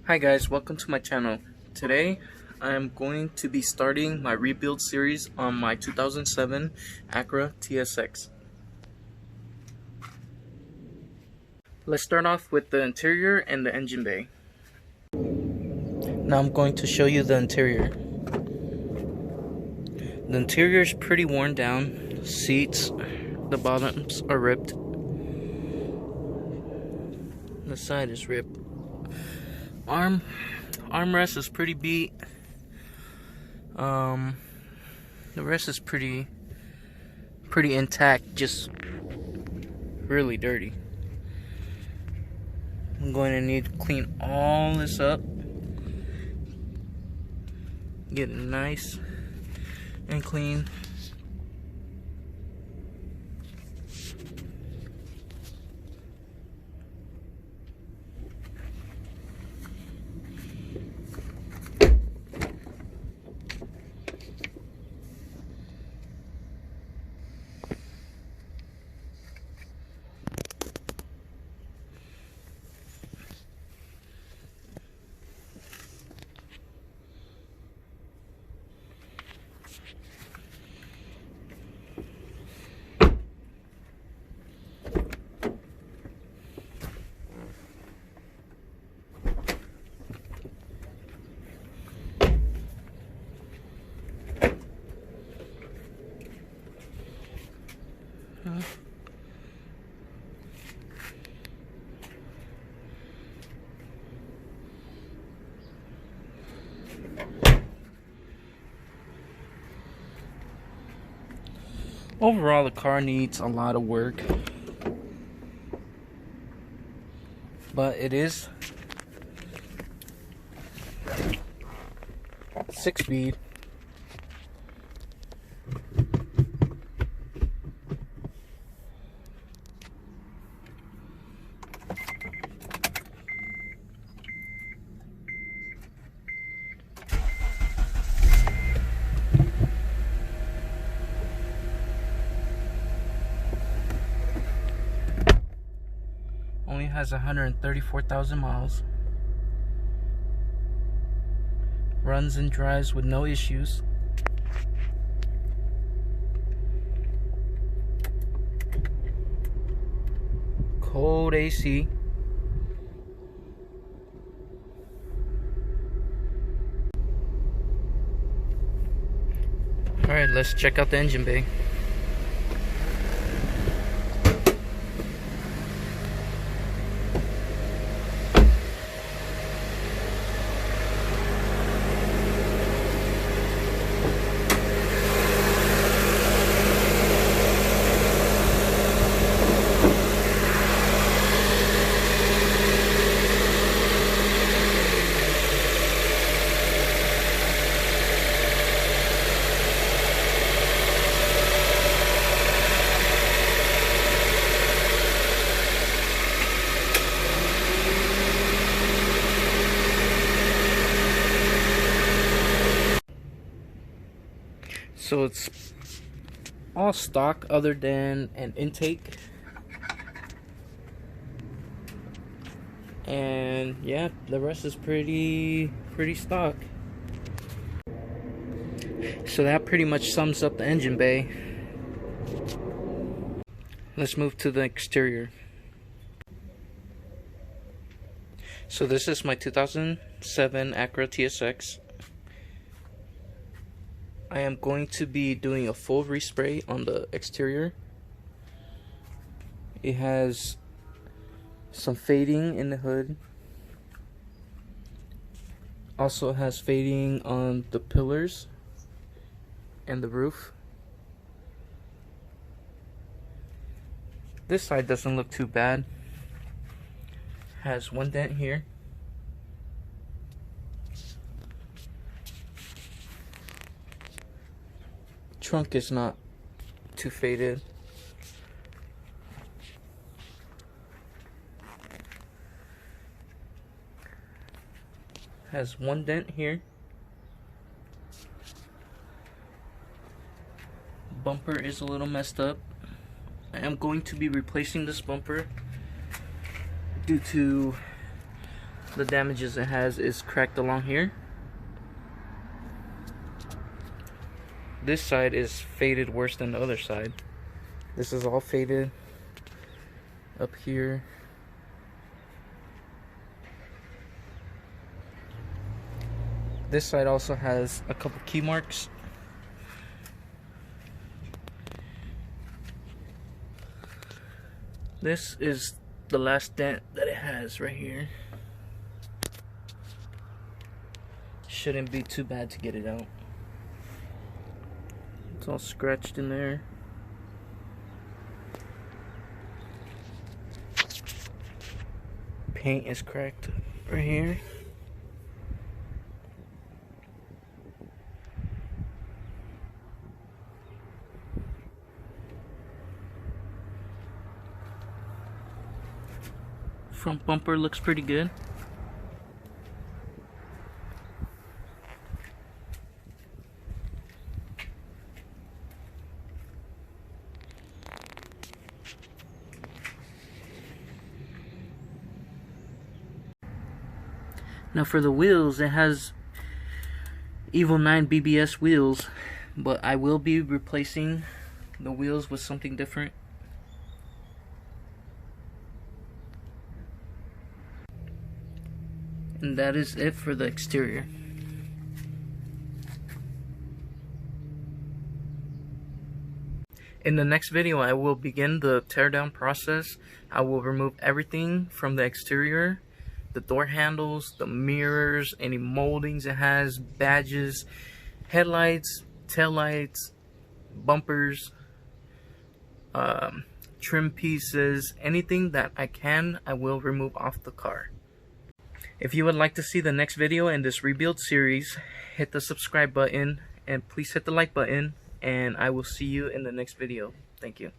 Hi guys, welcome to my channel. Today I am going to be starting my rebuild series on my 2007 Acura TSX. Let's start off with the interior and the engine bay. Now I'm going to show you the interior. The interior is pretty worn down. Seats, the bottoms are ripped. The side is ripped. Armrest is pretty beat. The rest is pretty intact, just really dirty. I'm going to need to clean all this up, get it nice and clean. Overall, the car needs a lot of work, but it is 6-speed. Only has 134,000 miles. Runs and drives with no issues. Cold AC. Alright, let's check out the engine bay. So it's all stock other than an intake. And yeah, the rest is pretty stock. So that pretty much sums up the engine bay. Let's move to the exterior. So this is my 2007 Acura TSX. I am going to be doing a full respray on the exterior. It has some fading in the hood. Also has fading on the pillars and the roof. This side doesn't look too bad. Has one dent here. Trunk is not too faded. Has one dent here. Bumper is a little messed up. I am going to be replacing this bumper due to the damages it has is cracked along here. This side is faded worse than the other side. This is all faded up here. This side also has a couple key marks. This is the last dent that it has right here. Shouldn't be too bad to get it out. It's all scratched in there. Paint is cracked right here. Front bumper looks pretty good. Now for the wheels, it has Evo 9 BBS wheels, but I will be replacing the wheels with something different. And that is it for the exterior. In the next video, I will begin the teardown process. I will remove everything from the exterior. The door handles, the mirrors, any moldings it has, badges, headlights, taillights, bumpers, trim pieces, anything that I will remove off the car. If you would like to see the next video in this rebuild series, hit the subscribe button and please hit the like button, and I will see you in the next video. Thank you.